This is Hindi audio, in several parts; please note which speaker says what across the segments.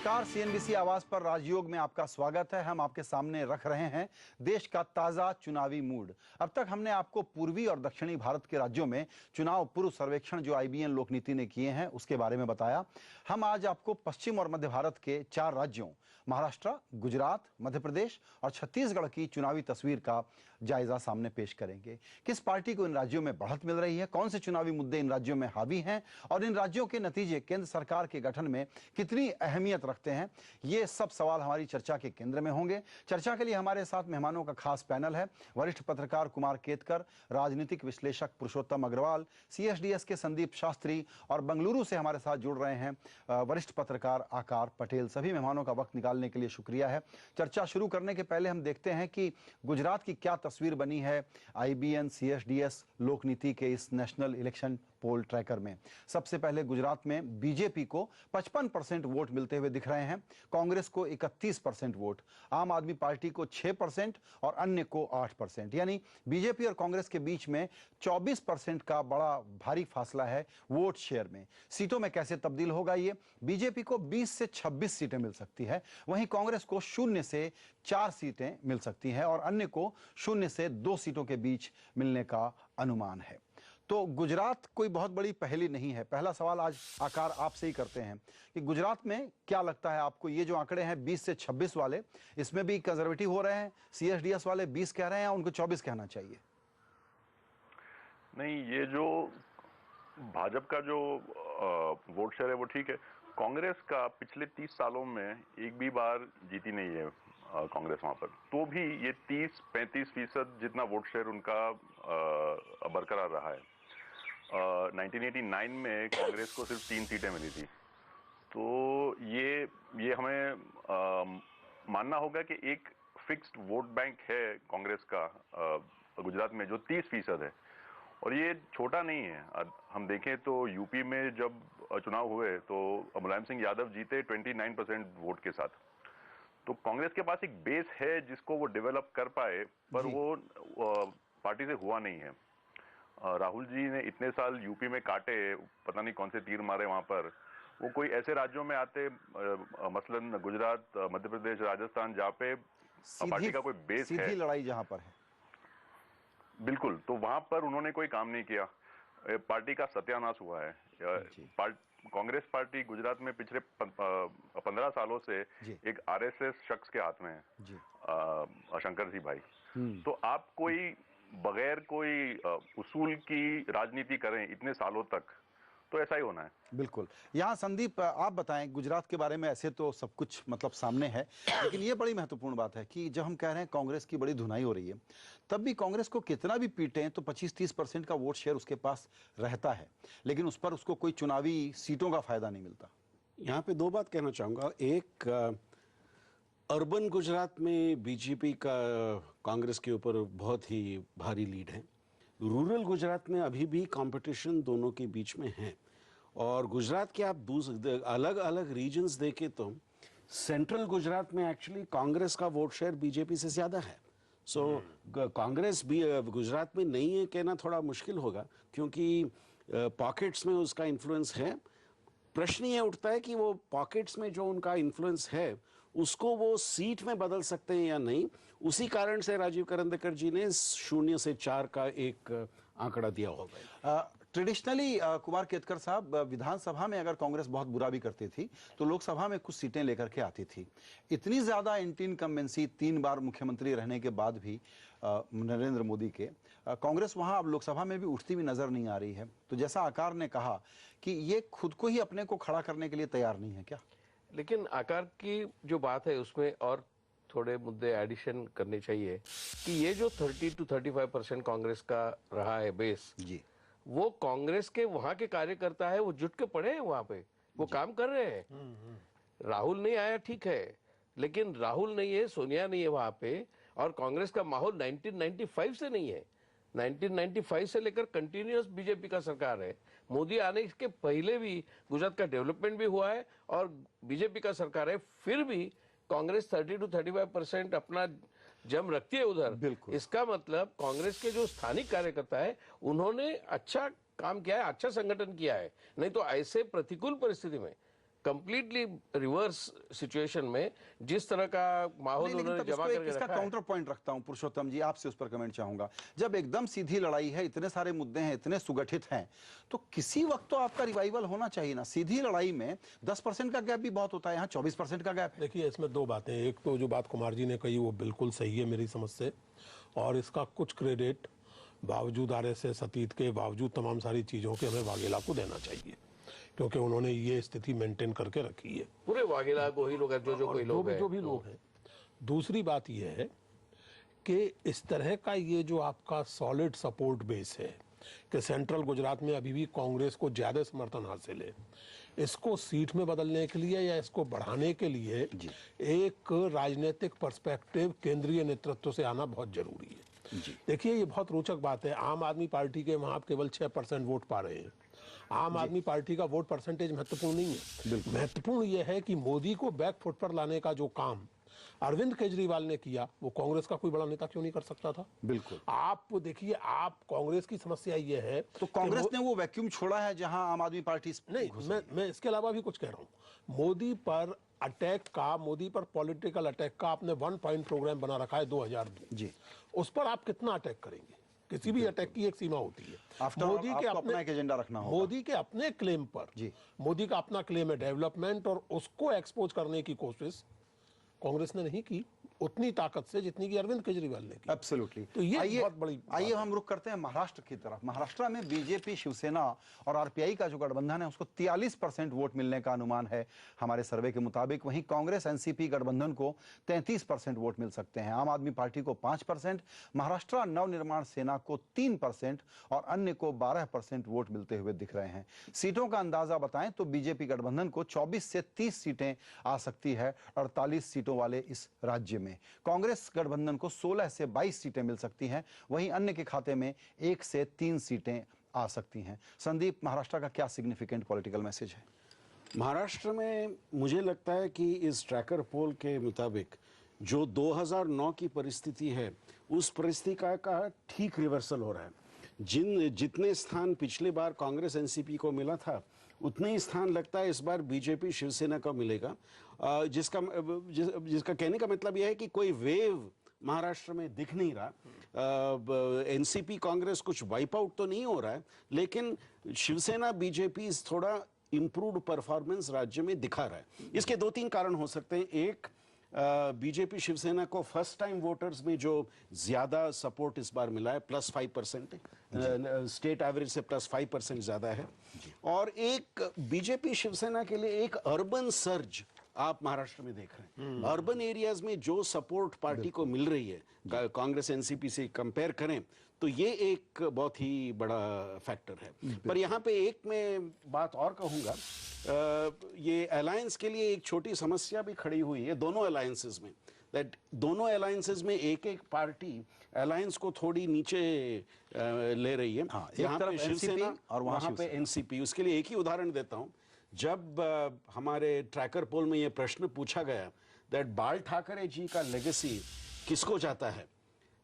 Speaker 1: नमस्कार, सीएनबीसी आवाज पर राजयोग में आपका स्वागत है। हम आपके सामने रख रहे हैं देश का ताजा चुनावी मूड। अब तक हमने आपको पूर्वी और दक्षिणी भारत के राज्यों में चुनाव पूर्व सर्वेक्षण जो आईबीएन लोकनीति ने किए हैं उसके बारे में बताया। हम आज आपको पश्चिम और मध्य भारत के 4 राज्यों महाराष्ट्र, गुजरात, मध्य प्रदेश और छत्तीसगढ़ की चुनावी तस्वीर का जायजा सामने पेश करेंगे। किस पार्टी को इन राज्यों में बढ़त मिल रही है, कौन से चुनावी मुद्दे इन राज्यों में हावी हैं और इन राज्यों के नतीजे केंद्र सरकार के गठन में कितनी अहमियत रखते हैं, ये सब सवाल हमारी चर्चा के केंद्र में होंगे। चर्चा के लिए हमारे साथ मेहमानों का खास पैनल है। वरिष्ठ पत्रकार कुमार केतकर, राजनीतिक विश्लेषक पुरुषोत्तम अग्रवाल, सीएसडीएस के संदीप शास्त्री और बेंगलुरु से हमारे साथ जुड़ रहे हैं वरिष्ठ पत्रकार आकार पटेल। सभी मेहमानों का वक्त निकालने के लिए शुक्रिया है। चर्चा शुरू करने के पहले हम देखते हैं कि गुजरात की क्या तस्वीर बनी है आईबीएन सीएसडीएस लोकनीति के इस नेशनल इलेक्शन पोल ट्रैकर में। सबसे पहले गुजरात में बीजेपी को 55% वोट मिलते हुए दिख रहे हैं, कांग्रेस को 31% वोट, आम आदमी पार्टी को 6% और अन्य को 8%। यानी बीजेपी और कांग्रेस के बीच में 24% का बड़ा भारी फासला है वोट शेयर में। सीटों में कैसे तब्दील होगा ये? बीजेपी को 20 से 26 सीटें मिल सकती है, वहीं कांग्रेस को 0 से 4 सीटें मिल सकती हैं और अन्य को 0 से 2 सीटों के बीच मिलने का अनुमान है। तो गुजरात कोई बहुत बड़ी पहेली नहीं है। पहला सवाल आज आकार आपसे ही करते हैं कि गुजरात में क्या लगता है आपको, ये जो आंकड़े हैं 20 से 26 वाले, इसमें भी कंजर्वेटिव हो रहे हैं? सीएसडीएस वाले 20 कह रहे हैं, उनको 24 कहना चाहिए?
Speaker 2: नहीं, ये जो भाजपा का जो वोट शेयर है वो ठीक है। कांग्रेस का पिछले 30 सालों में एक भी बार जीती नहीं है कांग्रेस वहां पर, तो भी ये 30-35% जितना वोट शेयर उनका बरकरार रहा है। 1989 में कांग्रेस को सिर्फ 3 सीटें मिली थी। तो ये हमें मानना होगा कि एक फिक्स्ड वोट बैंक है कांग्रेस का गुजरात में जो 30% है, और ये छोटा नहीं है। हम देखें तो यूपी में जब चुनाव हुए तो मुलायम सिंह यादव जीते 29% वोट के साथ। तो कांग्रेस के पास एक बेस है जिसको वो डेवलप कर पाए, पर वो पार्टी से हुआ नहीं है। राहुल जी ने इतने साल यूपी में काटे, पता नहीं कौन से तीर मारे वहां पर। वो कोई ऐसे राज्यों में आते, मसलन गुजरात, मध्य प्रदेश, राजस्थान, जहाँ पे पार्टी का कोई बेस है,
Speaker 1: सीधी लड़ाई जहां पर है,
Speaker 2: बिल्कुल, तो वहां पर उन्होंने कोई काम नहीं किया। पार्टी का सत्यानाश हुआ है। कांग्रेस पार्टी गुजरात में पिछले 15 सालों से एक आरएसएस शख्स के हाथ में है, शंकर सिंह भाई। तो आप कोई बगैर कोई उसूल की राजनीति करें इतने सालों तक, तो ऐसा ही होना है।
Speaker 1: बिल्कुल। यहाँ संदीप आप बताएं, गुजरात के बारे में ऐसे तो सब कुछ मतलब सामने है, लेकिन ये बड़ी महत्वपूर्ण बात है कि जब हम कह रहे हैं कांग्रेस की बड़ी धुनाई हो रही है, तब भी कांग्रेस को कितना भी पीटें तो 25-30% का वोट शेयर उसके पास रहता है, लेकिन उस पर उसको कोई चुनावी सीटों का फायदा नहीं मिलता।
Speaker 3: यहाँ पे 2 बात कहना चाहूंगा। एक, अर्बन गुजरात में बीजेपी का कांग्रेस के ऊपर बहुत ही भारी लीड है। रूरल गुजरात में अभी भी कंपटीशन दोनों के बीच में है, और गुजरात के आप अलग अलग रीजन्स देखें तो सेंट्रल गुजरात में एक्चुअली कांग्रेस का वोट शेयर बीजेपी से ज्यादा है। सो कांग्रेस भी गुजरात में नहीं है कहना थोड़ा मुश्किल होगा, क्योंकि पॉकेट्स में उसका इन्फ्लुएंस है। प्रश्न ये उठता है कि वो पॉकेट्स में जो उनका इन्फ्लुएंस है उसको वो सीट में बदल सकते हैं या नहीं। उसी कारण से राजीव करंदकर जी ने 0 से 4 का एक आंकड़ा दिया होगा।
Speaker 1: ट्रेडिशनली कुमार केतकर साहब, विधानसभा में अगर कांग्रेस बहुत बुरा भी करती थी तो लोकसभा में कुछ सीटें लेकर के आती थी। इतनी ज्यादा एंटी इनकम्बेंसी 3 बार मुख्यमंत्री रहने के बाद भी नरेंद्र मोदी के, कांग्रेस वहां अब लोकसभा में भी उठती हुई नजर नहीं आ रही है। तो जैसा आकार ने कहा कि ये खुद को ही अपने को खड़ा करने के लिए तैयार नहीं है क्या?
Speaker 4: लेकिन आकार की जो बात है उसमें और थोड़े मुद्दे एडिशन करने चाहिए कि ये जो 30 to 35% कांग्रेस का रहा है बेस जी, वो कांग्रेस के वहां के कार्यकर्ता है, वो जुट के पड़े हैं वहां पे, वो काम कर रहे हैं। राहुल नहीं आया ठीक है, लेकिन राहुल नहीं है, सोनिया नहीं है वहां पे, और कांग्रेस का माहौल 1995 से नहीं है। 1995 से लेकर कंटिन्यूअस बीजेपी का सरकार है। मोदी आने के पहले भी गुजरात का डेवलपमेंट भी हुआ है और बीजेपी का सरकार है, फिर भी कांग्रेस 30 to 35% अपना जम रखती है उधर। इसका मतलब कांग्रेस के जो स्थानिक कार्यकर्ता है उन्होंने अच्छा काम किया है, अच्छा संगठन किया है। नहीं तो ऐसे प्रतिकूल परिस्थिति में कंप्लीटली रिवर्स सिचुएशन में जिस तरह का माहौल
Speaker 1: नहीं, लेकिन
Speaker 4: उन्होंने
Speaker 1: तब
Speaker 4: जमा
Speaker 1: इसको
Speaker 4: करके
Speaker 1: इसका
Speaker 4: रखा है।
Speaker 1: काउंटर पॉइंट रखता हूं पुरुषोत्तम जी, आपसे उस पर कमेंट चाहूंगा। जब एकदम सीधी लड़ाई है, इतने सारे मुद्दे हैं, इतने सुगठित हैं, तो किसी वक्त तो आपका रिवाइवल होना चाहिए ना। सीधी लड़ाई में 10% का गैप भी बहुत होता है, यहाँ 24% का गैप है।
Speaker 5: देखिए, इसमें दो बातें, एक तो जो बात कुमार जी ने कही वो बिल्कुल सही है मेरी समझ से, और इसका कुछ क्रेडिट बावजूद आरएसएस अतीत के बावजूद तमाम सारी चीज़ों के हमें वाघेला को देना चाहिए, क्योंकि उन्होंने ये स्थिति मेंटेन करके रखी है।
Speaker 4: पूरे वाघेला को ही लोग हैं, जो कोई लोग हैं,
Speaker 5: जो भी लोग हैं। दूसरी बात यह है कि इस तरह का ये जो आपका सॉलिड सपोर्ट बेस है कि सेंट्रल गुजरात में अभी भी कांग्रेस को ज्यादा समर्थन हासिल है, इसको सीट में बदलने के लिए या इसको बढ़ाने के लिए एक राजनीतिक पर्सपेक्टिव केंद्रीय नेतृत्व से आना बहुत जरूरी है। देखिए, ये बहुत रोचक बात है। आम आदमी पार्टी के वहां आप केवल 6% वोट पा रहे हैं। आम आदमी पार्टी का वोट परसेंटेज महत्वपूर्ण नहीं है। महत्वपूर्ण यह है कि मोदी को बैक फुट पर लाने का जो काम अरविंद केजरीवाल ने किया, वो कांग्रेस का कोई बड़ा नेता क्यों नहीं कर सकता था?
Speaker 1: बिल्कुल।
Speaker 5: आप देखिए, आप कांग्रेस की समस्या ये है
Speaker 1: तो कांग्रेस ने वो वैक्यूम छोड़ा है जहां आम आदमी पार्टी
Speaker 5: नहीं, मैं इसके अलावा भी कुछ कह रहा हूं। मोदी पर अटैक का, मोदी पर पॉलिटिकल अटैक का आपने 1 पॉइंट प्रोग्राम बना रखा है 2002
Speaker 1: जी।
Speaker 5: उस पर आप कितना अटैक करेंगे? किसी भी अटैक की एक सीमा होती है।
Speaker 1: मोदी के अपना एक एजेंडा रखना होगा।
Speaker 5: मोदी के अपने क्लेम पर
Speaker 1: जी।
Speaker 5: मोदी का अपना क्लेम है डेवलपमेंट, और उसको एक्सपोज करने की कोशिश कांग्रेस ने नहीं की उतनी ताकत से जितनी कि अरविंद केजरीवाल ने की।
Speaker 1: एब्सोल्युटली।
Speaker 5: तो ये
Speaker 1: आइए,
Speaker 5: बहुत बड़ी बात
Speaker 1: आइए हम रुक करते हैं महाराष्ट्र की तरफ। महाराष्ट्र में बीजेपी, शिवसेना और आरपीआई का जो गठबंधन है उसको 43% वोट मिलने का अनुमान है हमारे सर्वे के मुताबिक। वहीं कांग्रेस एनसीपी गठबंधन को 33% वोट मिल सकते हैं। आम आदमी पार्टी को 5%, महाराष्ट्र नवनिर्माण सेना को 3% और अन्य को 12% वोट मिलते हुए दिख रहे हैं। सीटों का अंदाजा बताएं तो बीजेपी गठबंधन को 24 से 30 सीटें आ सकती है 48 सीटों वाले इस राज्य में। कांग्रेस गठबंधन को 16 से 22 सीटें मिल सकती हैं, वहीं अन्य के खाते में 1 से 3 सीटें आ सकती हैं। संदीप, महाराष्ट्र का क्या सिग्निफिकेंट पॉलिटिकल मैसेज है?
Speaker 3: महाराष्ट्र में मुझे लगता है कि इस ट्रैकर पोल के मुताबिक जो 2009 की परिस्थिति है, उस परिस्थिति का ठीक रिवर्सल हो रहा है। जितने स्थान पिछले बार कांग्रेस एनसीपी को मिला था, उतने ही स्थान लगता है इस बार बीजेपी शिवसेना को मिलेगा। जिसका कहने का मतलब यह है कि कोई वेव महाराष्ट्र में दिख नहीं रहा। एनसीपी कांग्रेस कुछ वाइप आउट तो नहीं हो रहा है, लेकिन शिवसेना बीजेपी थोड़ा इंप्रूव्ड परफॉर्मेंस राज्य में दिखा रहा है। इसके 2-3 कारण हो सकते हैं। एक, बीजेपी शिवसेना को फर्स्ट टाइम वोटर्स में जो ज्यादा सपोर्ट इस बार मिला है, +5%, स्टेट एवरेज से +5% ज्यादा है। और एक, बीजेपी शिवसेना के लिए एक अर्बन सर्ज आप महाराष्ट्र में देख रहे हैं। अर्बन एरियाज में जो सपोर्ट पार्टी को मिल रही है, कांग्रेस एनसीपी से कंपेयर करें तो ये एक बहुत ही बड़ा फैक्टर है। पर यहाँ पे एक मैं बात और कहूंगा, ये अलायंस के लिए एक छोटी समस्या भी खड़ी हुई है दोनों अलायंसेस में। दैट दोनों अलायंसेस में एक पार्टी अलायंस को थोड़ी नीचे ले रही है।
Speaker 1: हाँ, एक तरफ शिवसेना और वहां पे
Speaker 3: एनसीपी। उसके लिए एक ही उदाहरण देता हूं। जब हमारे ट्रैकर पोल में ये प्रश्न पूछा गया दैट बाल ठाकरे जी का लेगेसी किसको जाता है,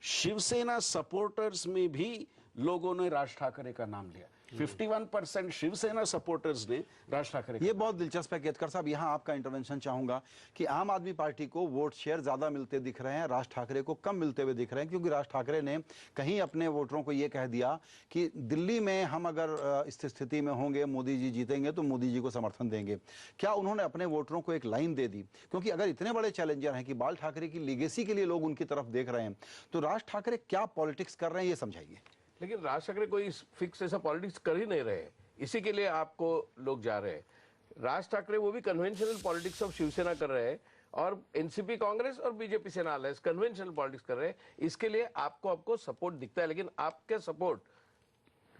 Speaker 3: शिवसेना सपोर्टर्स में भी लोगों ने राज ठाकरे का नाम लिया। 51% शिवसेना सपोर्टर्स ने राज ठाकरे।
Speaker 1: ये बहुत दिलचस्प है केतकर साहब, यहाँ आपका इंटरवेंशन चाहूंगा कि आम आदमी पार्टी को वोट शेयर ज्यादा मिलते दिख रहे हैं, राज ठाकरे को कम मिलते हुए दिख रहे हैं, क्योंकि राज ठाकरे ने कहीं अपने वोटरों को ये कह दिया कि दिल्ली में हम अगर इस स्थिति में होंगे, मोदी जी जीतेंगे तो मोदी जी को समर्थन देंगे। क्या उन्होंने अपने वोटरों को एक लाइन दे दी? क्योंकि अगर इतने बड़े चैलेंजर हैं कि बाल ठाकरे की लीगेसी के लिए लोग उनकी तरफ देख रहे हैं, तो राज ठाकरे क्या पॉलिटिक्स कर रहे हैं, ये समझाइए।
Speaker 4: लेकिन राज ठाकरे कोई फिक्स ऐसा पॉलिटिक्स कर ही नहीं रहे, इसी के लिए आपको लोग जा रहे हैं। राज ठाकरे वो भी कन्वेंशनल पॉलिटिक्स ऑफ शिवसेना कर रहे हैं, और एनसीपी कांग्रेस और बीजेपी सेना अलायंस कन्वेंशनल पॉलिटिक्स कर रहे हैं। इसके लिए आपको सपोर्ट दिखता है, लेकिन आपके सपोर्ट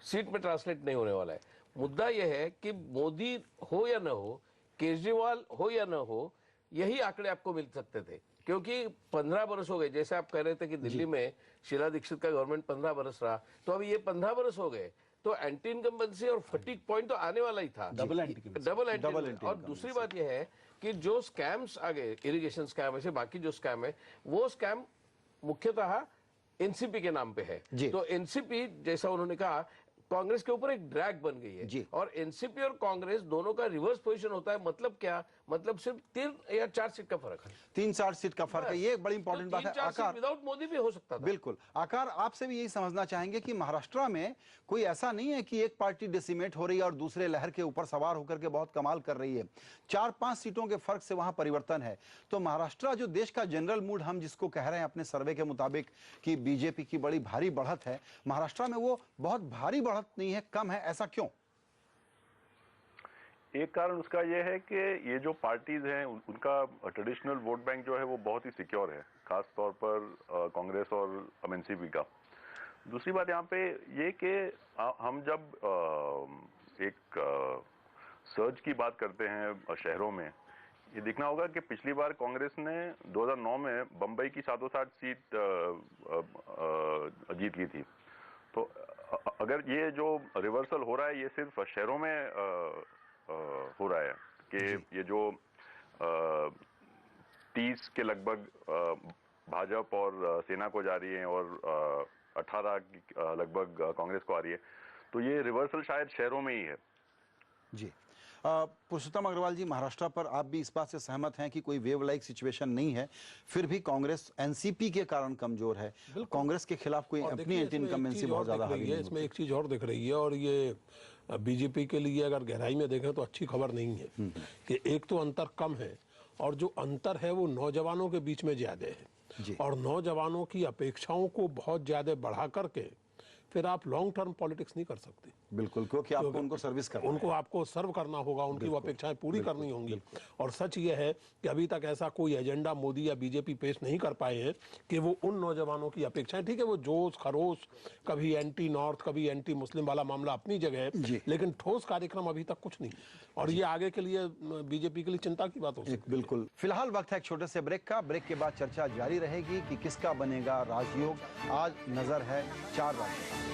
Speaker 4: सीट में ट्रांसलेट नहीं होने वाला है। मुद्दा यह है कि मोदी हो या न हो, केजरीवाल हो या न हो, यही आंकड़े आपको मिल सकते थे, क्योंकि 15 बरस हो गए। जैसे आप कह रहे थे कि दिल्ली में शीला दीक्षित का गवर्नमेंट 15 बरस रहा, तो अभी ये 15 बरस हो गए, तो एंटी इनकम्बेंसी और फटीग पॉइंट तो आने वाला ही था। Double anti. और दूसरी बात यह है कि जो स्कैम्स आ गए, इरिगेशन स्कैम, ऐसे बाकी जो स्कैम है, वो स्कैम मुख्यतः एनसीपी के नाम पे है। तो एनसीपी, जैसा उन्होंने कहा, कांग्रेस के ऊपर एक ड्रैग बन गई
Speaker 1: जी।
Speaker 4: है। और एनसीपी और कांग्रेस दोनों का रिवर्स पोजीशन होता है। मतलब क्या? मतलब सिर्फ 3 या 4 सीट का फर्क है।
Speaker 1: 3-4 सीट का फर्क है, ये एक बड़ी इंपॉर्टेंट बात है।
Speaker 4: 3-4 सीट
Speaker 1: आकार,
Speaker 4: विदाउट मोदी भी हो सकता था।
Speaker 1: बिल्कुल। आकार, आपसे भी यही समझना चाहेंगे कि महाराष्ट्र में कोई ऐसा नहीं है कि एक पार्टी डिसिमेट हो रही है और दूसरे लहर के ऊपर सवार होकर के बहुत कमाल कर रही है। 4-5 सीटों के फर्क से वहां परिवर्तन है। तो महाराष्ट्र जो देश का जनरल मूड हम जिसको कह रहे हैं अपने सर्वे के मुताबिक कि बीजेपी की बड़ी भारी बढ़त है, महाराष्ट्र में वो बहुत भारी बढ़त नहीं है, कम है, ऐसा क्यों?
Speaker 2: एक कारण उसका यह है कि ये जो पार्टीज हैं उनका ट्रेडिशनल वोट बैंक जो है वो बहुत ही सिक्योर है, खास तौर पर कांग्रेस और एनसीपी का। दूसरी बात यहाँ पे ये कि हम जब एक सर्च की बात करते हैं शहरों में, ये देखना होगा कि पिछली बार कांग्रेस ने 2009 में बम्बई की 760 सीट जीत ली थी। तो अगर ये जो रिवर्सल हो रहा है ये सिर्फ शहरों में हो रहा है कि ये जो 30 के लगभग भाजपा और सेना को जा रही है और 18 लगभग कांग्रेस को आ रही है, तो ये रिवर्सल शायद शहरों में ही है।
Speaker 1: जी। पुरुषोत्तम अग्रवाल जी, महाराष्ट्र पर आप भी इस बात से सहमत हैं कि कोई वेव लाइक सिचुएशन नहीं है, फिर भी कांग्रेस एनसीपी के कारण कमजोर है, कांग्रेस के खिलाफ कोई अपनी एंटी इनकम्बेंसी बहुत ज्यादा हावी नहीं है।
Speaker 5: इसमें एक चीज और दिख रही है, और ये बीजेपी के लिए अगर गहराई में देखें तो अच्छी खबर नहीं है कि एक तो अंतर कम है, और जो अंतर है वो नौजवानों के बीच में ज्यादा है, और नौजवानों की अपेक्षाओं को बहुत ज्यादा बढ़ा करके फिर आप लॉन्ग टर्म पॉलिटिक्स नहीं कर सकते।
Speaker 1: बिल्कुल, क्योंकि आपको उनको सर्विस करना है,
Speaker 5: उनको आपको सर्व करना होगा, उनकी वो अपेक्षाएं पूरी करनी होंगी। और सच ये है कि अभी तक ऐसा कोई एजेंडा मोदी या बीजेपी पेश नहीं कर पाए हैं कि वो उन नौजवानों की अपेक्षाएं, ठीक है वो जोश खरोश, कभी एंटी नॉर्थ कभी एंटी मुस्लिम वाला मामला अपनी जगह है, लेकिन ठोस कार्यक्रम अभी तक कुछ नहीं। और ये आगे के लिए बीजेपी के लिए चिंता की बात हो सकती है।
Speaker 1: बिल्कुल। फिलहाल वक्त है एक छोटे से ब्रेक का। ब्रेक के बाद चर्चा जारी रहेगी कि किसका बनेगा राजयोग। आज नजर है 4 राज्यों।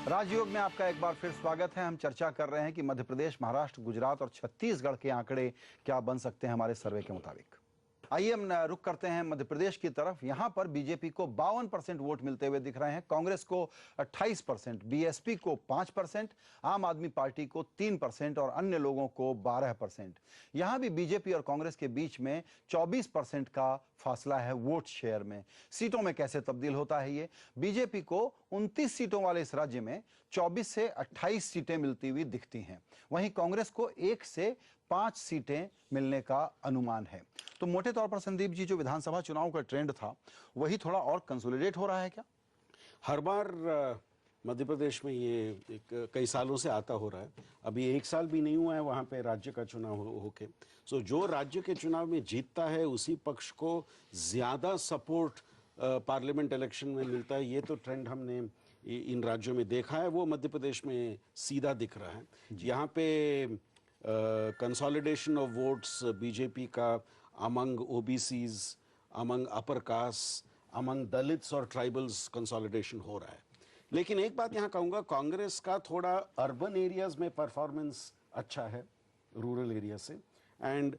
Speaker 1: राजयोग में आपका एक बार फिर स्वागत है। हम चर्चा कर रहे हैं कि मध्य प्रदेश, महाराष्ट्र, गुजरात और छत्तीसगढ़ के आंकड़े क्या बन सकते हैं हमारे सर्वे के मुताबिक। आइए हम रुख करते हैं मध्य प्रदेश की तरफ। यहां पर बीजेपी को 52% वोट मिलते हुए दिख रहे हैं, कांग्रेस को 28%, बीएसपी को 5%, आम आदमी पार्टी को 3% और अन्य लोगों को 12%। यहां भी बीजेपी और कांग्रेस के बीच में 24% का फासला है वोट शेयर में। सीटों में कैसे तब्दील होता है ये? बीजेपी को 29 सीटों वाले इस राज्य में 24 से 28 सीटें मिलती हुई दिखती हैं, वहीं कांग्रेस को 1 से 5 सीटें मिलने का अनुमान है। तो मोटे तौर पर संदीप जी, जो विधानसभा चुनाव का ट्रेंड था वही थोड़ा और कंसोलिडेट हो रहा है क्या?
Speaker 3: हर बार मध्य प्रदेश में ये एक कई सालों से आता हो रहा है, अभी 1 साल भी नहीं हुआ है वहाँ पे राज्य का चुनाव होके। सो जो राज्य के चुनाव में जीतता है उसी पक्ष को ज़्यादा सपोर्ट पार्लियामेंट इलेक्शन में मिलता है। ये तो ट्रेंड हमने इन राज्यों में देखा है, वो मध्य प्रदेश में सीधा दिख रहा है। यहाँ पे कंसोलिडेशन ऑफ वोट्स बीजेपी का among OBCs, among upper caste, among Dalits और ट्राइबल्स कंसोलिडेशन हो रहा है। लेकिन एक बात यहाँ कहूँगा, कांग्रेस का थोड़ा अर्बन एरियाज में परफॉर्मेंस अच्छा है रूरल एरिया से, एंड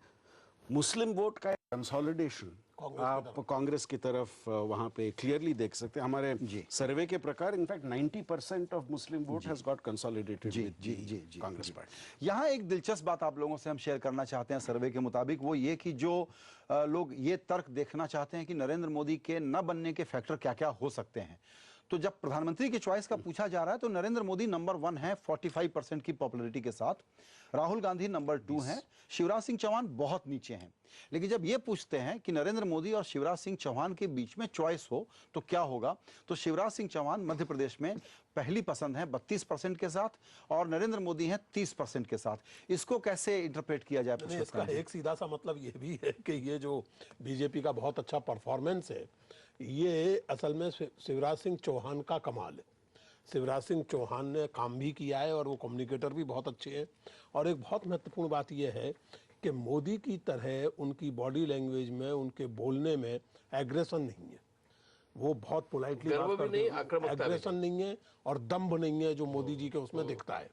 Speaker 3: मुस्लिम वोट का कंसोलिडेशन आप कांग्रेस की तरफ वहाँ पे क्लियरली देख सकते हैं। हमारे सर्वे के प्रकार in fact 90% of Muslim vote has got consolidated with Congress party.
Speaker 1: यहाँ एक दिलचस्प बात आप लोगों से हम शेयर करना चाहते हैं सर्वे के मुताबिक, वो ये कि जो लोग ये तर्क देखना चाहते हैं कि नरेंद्र मोदी के न बनने के फैक्टर क्या क्या हो सकते हैं। तो जब प्रधानमंत्री की चॉइस का पूछा जा रहा है तो नरेंद्र मोदी नंबर 1 है 45% की पॉपुलैरिटी के साथ, राहुल गांधी नंबर 2 हैं, शिवराज सिंह चौहान बहुत नीचे हैं। लेकिन जब ये पूछते हैं कि नरेंद्र मोदी और शिवराज सिंह चौहान के बीच में चॉइस हो तो क्या होगा, तो शिवराज सिंह चौहान मध्य प्रदेश में पहली पसंद है 32% के साथ, और नरेंद्र मोदी हैं 30% के साथ। इसको कैसे इंटरप्रेट किया जाए?
Speaker 5: इसका एक सीधा सा मतलब ये भी है कि ये जो बीजेपी का बहुत अच्छा परफॉर्मेंस है, ये असल में शिवराज सिंह चौहान का कमाल है। शिवराज सिंह चौहान ने काम भी किया है और वो कम्युनिकेटर भी बहुत अच्छे हैं। और एक बहुत महत्वपूर्ण बात यह है कि मोदी की तरह उनकी बॉडी लैंग्वेज में, उनके बोलने में एग्रेशन नहीं है। वो बहुत पोलाइटली बात करते हैं, एग्रेशन नहीं है और दम्भ नहीं है जो मोदी जी के उसमें दिखता है।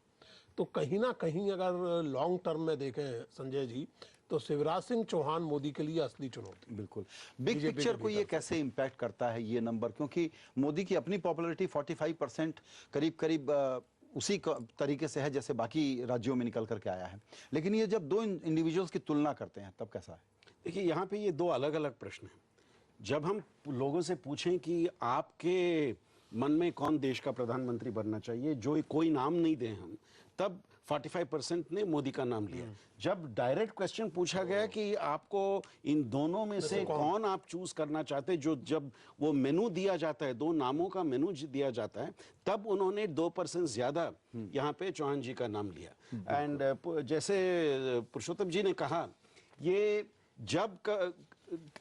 Speaker 5: तो कहीं ना कहीं अगर लॉन्ग टर्म में देखें संजय जी, तो शिवराज सिंह चौहान मोदी के लिए असली चुनौती।
Speaker 1: बिल्कुल। बिग
Speaker 5: बीजेपी
Speaker 1: पिक्चर
Speaker 5: के
Speaker 1: को ये
Speaker 5: भीतर
Speaker 1: कैसे इम्पैक्ट करता है ये नंबर, क्योंकि मोदी की अपनी पॉपुलैरिटी 45% करीब करीब उसी तरीके से है जैसे बाकी राज्यों में निकल करके आया है, लेकिन ये जब दो इंडिविजुअल्स की तुलना करते हैं तब कैसा है?
Speaker 3: देखिए, यहाँ पे ये दो अलग अलग प्रश्न हैं। जब हम लोगों से पूछें कि आपके मन में कौन देश का प्रधानमंत्री बनना चाहिए, जो कोई नाम नहीं दें हम, तब 45% ने मोदी का नाम लिया। जब डायरेक्ट क्वेश्चन पूछा गया कि आपको इन दोनों में से कौन आप चूज करना चाहते, जो जब वो मेनू दिया जाता है, दो नामों का मेनू दिया जाता है, तब उन्होंने 2% ज्यादा यहाँ पे चौहान जी का नाम लिया। एंड जैसे पुरुषोत्तम जी ने कहा, ये जब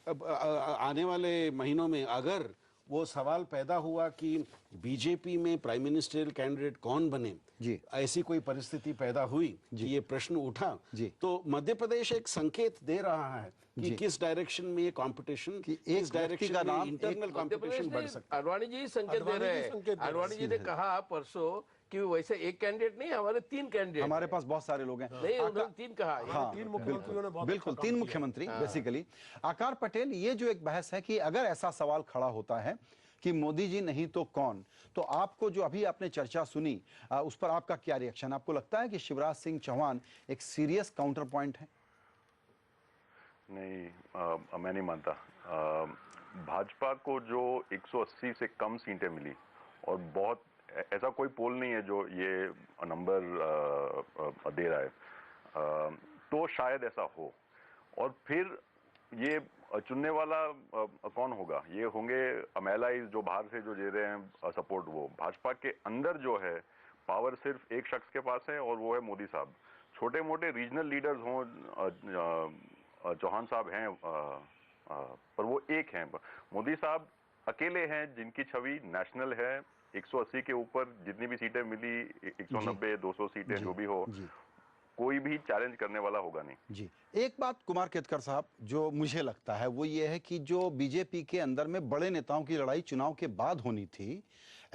Speaker 3: आने वाले महीनों में अगर वो सवाल पैदा हुआ कि बीजेपी में प्राइम मिनिस्टरियल कैंडिडेट कौन बने,
Speaker 1: जी,
Speaker 3: ऐसी कोई परिस्थिति पैदा हुई कि ये प्रश्न उठा,
Speaker 1: जी,
Speaker 3: तो मध्य प्रदेश एक संकेत दे रहा है कि किस डायरेक्शन में ये कंपटीशन,
Speaker 1: एक डायरेक्शन में
Speaker 3: इंटरनल कंपटीशन बढ़ सकता है।
Speaker 4: आडवाणी जी संकेत दे रहे हैं। आडवाणी जी ने कहा परसों कि वैसे एक कैंडिडेट नहीं, हमारे 3 कैंडिडेट,
Speaker 1: हमारे पास बहुत सारे लोग हैं।
Speaker 4: नहीं, उन्होंने 3 कहा।
Speaker 1: हाँ,
Speaker 5: 3 मुख्यमंत्रियों ने बहुत
Speaker 1: बिल्कुल, 3 मुख्यमंत्री बेसिकली। आकार पटेल, ये जो एक बहस है कि अगर ऐसा सवाल खड़ा होता है कि मोदी जी नहीं तो कौन, तो आपको जो अभी आपने चर्चा सुनी उस पर आपका क्या रिएक्शन? आपको लगता है कि शिवराज सिंह चौहान एक सीरियस काउंटर पॉइंट है?
Speaker 2: नहीं, मैं नहीं मानता। भाजपा को जो 180 से कम सीटें मिली, और बहुत ऐसा कोई पोल नहीं है जो ये नंबर दे रहा है, तो शायद ऐसा हो। और फिर ये चुनने वाला कौन होगा? ये होंगे अमेलाइज जो बाहर से जो दे रहे हैं सपोर्ट। वो भाजपा के अंदर जो है पावर सिर्फ एक शख्स के पास है, और वो है मोदी साहब। छोटे मोटे रीजनल लीडर्स हों, चौहान साहब हैं, पर वो एक हैं। मोदी साहब अकेले हैं जिनकी छवि नेशनल है। 180 के ऊपर जितनी भी सीटें मिली, 190 200 सीटें जो भी हो, कोई भी चैलेंज करने वाला होगा नहीं।
Speaker 1: जी, एक बात कुमार केतकर साहब जो मुझे लगता है वो ये है कि जो बीजेपी के अंदर में बड़े नेताओं की लड़ाई चुनाव के बाद होनी थी,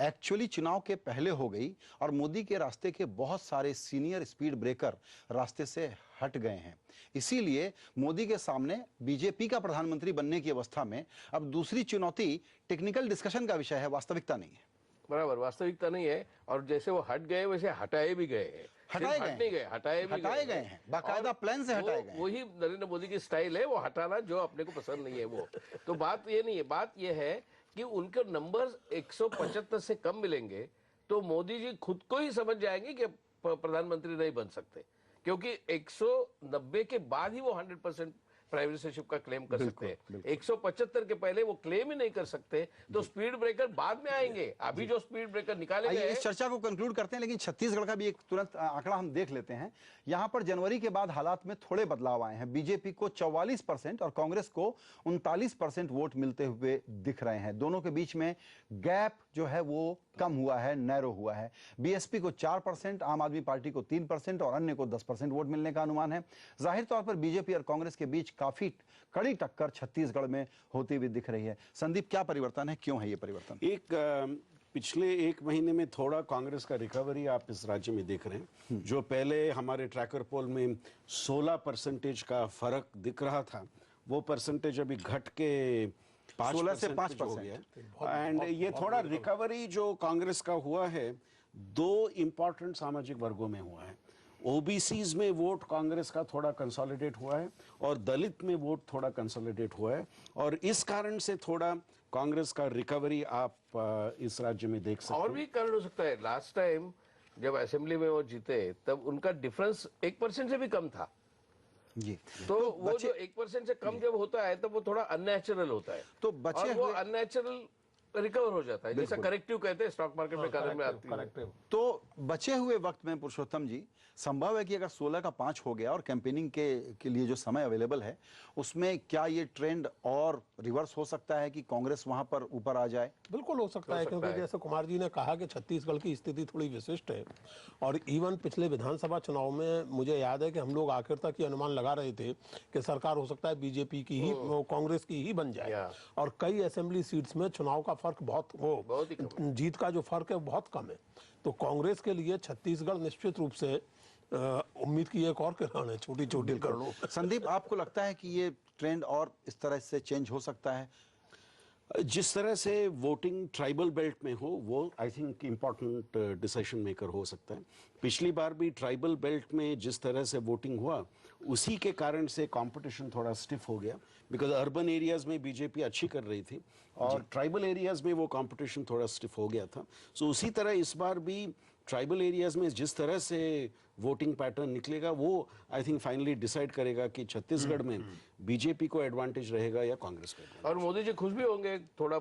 Speaker 1: एक्चुअली चुनाव के पहले हो गई, और मोदी के रास्ते के बहुत सारे सीनियर स्पीड ब्रेकर रास्ते से हट गए हैं। इसीलिए मोदी के सामने बीजेपी का प्रधानमंत्री बनने की अवस्था में अब दूसरी चुनौती टेक्निकल डिस्कशन का विषय है, वास्तविकता नहीं है।
Speaker 4: बराबर, वास्तविकता नहीं है। और जैसे वो हट गए वैसे हटाए भी गए हैं।
Speaker 1: हटाए गए
Speaker 4: हटाए
Speaker 1: गए हैं, बाकायदा प्लान से हटाए गए।
Speaker 4: वही नरेंद्र मोदी की स्टाइल है, वो हटाना जो अपने को पसंद नहीं है वो। तो बात ये नहीं है, बात ये है कि उनके नंबर 175 से कम मिलेंगे तो मोदी जी खुद को ही समझ जाएंगे कि प्रधानमंत्री नहीं बन सकते, क्योंकि 190 के बाद ही वो 100% प्राइम मिनिस्टरशिप का क्लेम कर सकते हैं। 175 के पहले वो क्लेम ही नहीं कर सकते, तो स्पीड ब्रेकर बाद में आएंगे। अभी जो स्पीड ब्रेकर निकाले गए,
Speaker 1: इस चर्चा को कंक्लूड करते हैं, लेकिन छत्तीसगढ़ का भी एक तुरंत आंकड़ा हम देख लेते हैं। यहां पर जनवरी के बाद हालात में थोड़े बदलाव आए हैं। बीजेपी को 44% और कांग्रेस को 39% वोट मिलते हुए दिख रहे हैं। दोनों के बीच में गैप जो है वो कम हुआ है, नैरो हुआ है। बीएसपी को 4%, आम आदमी पार्टी को 3% और अन्य को 10% वोट मिलने का अनुमान है। जाहिर तौर पर बीजेपी और कांग्रेस के बीच काफी कड़ी टक्कर छत्तीसगढ़ में होती हुई दिख रही है। संदीप, क्या परिवर्तन है, क्यों है ये परिवर्तन?
Speaker 3: पिछले 1 महीने में थोड़ा कांग्रेस का रिकवरी आप इस राज्य में देख रहे हैं। जो पहले हमारे ट्रैकर पोल में 16% का फर्क दिख रहा था, वो परसेंटेज अभी घट के
Speaker 1: 16 से 5%
Speaker 3: हो गया। एंड ये थोड़ा रिकवरी जो कांग्रेस का हुआ है, 2 इंपॉर्टेंट सामाजिक वर्गों में हुआ है। ओबीसीज में वोट कांग्रेस का थोड़ा कंसोलिडेट हुआ है, और दलित में वोट थोड़ा कंसोलिडेट हुआ है, और इस कारण से थोड़ा कांग्रेस का रिकवरी आप इस राज्य में देख सकते हैं।
Speaker 4: और भी कारण हो सकता है। लास्ट टाइम जब असेंबली में वो जीते तब उनका डिफरेंस 1% से भी कम था
Speaker 1: जी।
Speaker 4: तो वो जो 1% से कम जब होता है तब वो थोड़ा अननेचुरल होता है,
Speaker 1: तो बचे
Speaker 4: वो अननेचुरल रिकवर हो जाता है, जैसा करेक्टिव कहते हैं स्टॉक मार्केट में कारण में आती है।
Speaker 1: तो बचे हुए वक्त में पुरुषोत्तम जी, संभव है कि अगर 16 का 5 हो गया और कैंपेनिंग के लिए जो समय अवेलेबल है उसमें क्या ये ट्रेंड और रिवर्स हो सकता है कि कांग्रेस वहां पर ऊपर आ जाए?
Speaker 5: बिल्कुल हो सकता है, क्योंकि जैसे कुमार जी ने कहा कि छत्तीसगढ़ की स्थिति थोड़ी विशिष्ट है, और इवन पिछले विधानसभा चुनाव में मुझे याद है कि हम लोग आखिर तक ये अनुमान लगा रहे थे कि सरकार हो सकता है बीजेपी की ही, कांग्रेस की ही बन जाए, और कई असेंबली सीट्स में चुनाव का फर्क
Speaker 4: बहुत ही कम
Speaker 5: जीत का जो फर्क है वो बहुत कम है। तो कांग्रेस के लिए छत्तीसगढ़ निश्चित रूप से उम्मीद की एक और किरण है, छोटी छोटी किरणों।
Speaker 1: संदीप, आपको लगता है कि ये ट्रेंड और इस तरह से चेंज हो सकता है?
Speaker 3: जिस तरह से वोटिंग ट्राइबल बेल्ट में हो वो I think important decision maker हो सकता है। पिछली बार भी ट्राइबल बेल्ट में जिस तरह से वोटिंग हुआ उसी के कारण से कंपटीशन थोड़ा स्टिफ हो गया, बिकॉज अर्बन एरियाज में बीजेपी अच्छी कर रही थी और ट्राइबल एरियाज में वो कंपटीशन थोड़ा स्टिफ हो गया था। सो उसी तरह इस बार भी ट्राइबल एरियाज में जिस तरह से वोटिंग पैटर्न निकलेगा वो आई थिंक फाइनली डिसाइड करेगा कि छत्तीसगढ़ में बीजेपी को एडवांटेज रहेगा या कांग्रेस को advantage।
Speaker 4: और मोदी जी खुश भी होंगे, थोड़ा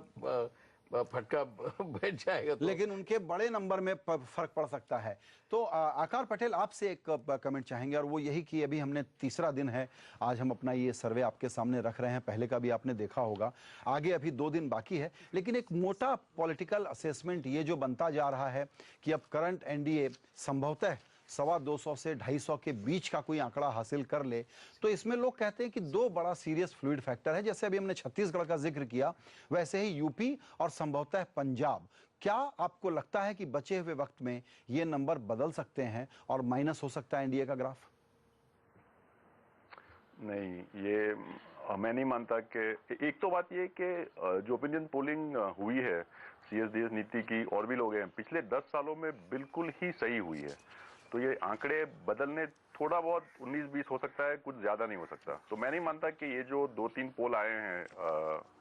Speaker 4: फटका बैठ जाएगा तो।
Speaker 1: लेकिन उनके बड़े नंबर में फर्क पड़ सकता है। तो आकार पटेल, आपसे एक कमेंट चाहेंगे, और वो यही कि अभी हमने तीसरा दिन है, आज हम अपना ये सर्वे आपके सामने रख रहे हैं, पहले का भी आपने देखा होगा, आगे अभी 2 दिन बाकी है, लेकिन एक मोटा पॉलिटिकल असेसमेंट ये जो बनता जा रहा है कि अब करंट एनडीए संभवतः 225 से 250 के बीच का कोई आंकड़ा हासिल कर ले, तो इसमें लोग कहते हैं कि 2 बड़ा सीरियस फ्लूइड फैक्टर है। जैसे अभी हमने छत्तीसगढ़ का जिक्र किया, वैसे ही यूपी और संभवतः पंजाब। क्या आपको लगता है कि बचे हुए वक्त में ये नंबर बदल सकते हैं और माइनस हो सकता है एनडीए का ग्राफ?
Speaker 2: नहीं, ये मैं नहीं मानता कि एक तो बात ये कि जो ओपिनियन पोलिंग हुई है सीएसडीएस नीति की, और भी लोग हैं, पिछले 10 सालों में बिल्कुल ही सही हुई है। तो ये आंकड़े बदलने थोड़ा बहुत 19-20 हो सकता है, कुछ ज्यादा नहीं हो सकता। तो मैं नहीं मानता कि ये जो 2-3 पोल आए हैं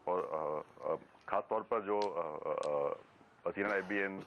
Speaker 2: और खास तौर पर जो CNN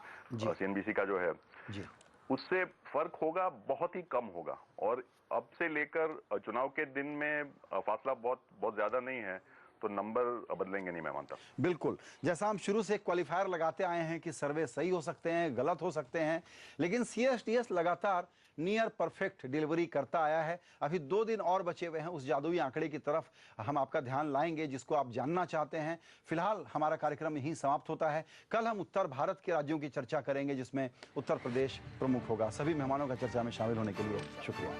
Speaker 2: CNBC का जो है
Speaker 1: जी,
Speaker 2: उससे फर्क होगा, बहुत ही कम होगा। और अब से लेकर चुनाव के दिन में फासला बहुत ज्यादा नहीं है, तो नंबर बदलेंगे नहीं, मैं मानता।
Speaker 1: बिल्कुल। जैसा हम शुरू से क्वालिफायर लगाते आए हैं कि सर्वे सही हो सकते हैं, गलत हो सकते हैं, लेकिन सीएसडीएस लगातार नियर परफेक्ट डिलीवरी करता आया है। अभी 2 दिन और बचे हुए हैं, उस जादुई आंकड़े की तरफ हम आपका ध्यान लाएंगे जिसको आप जानना चाहते हैं। फिलहाल हमारा कार्यक्रम यहीं समाप्त होता है। कल हम उत्तर भारत के राज्यों की चर्चा करेंगे जिसमें उत्तर प्रदेश प्रमुख होगा। सभी मेहमानों का चर्चा में शामिल होने के लिए शुक्रिया।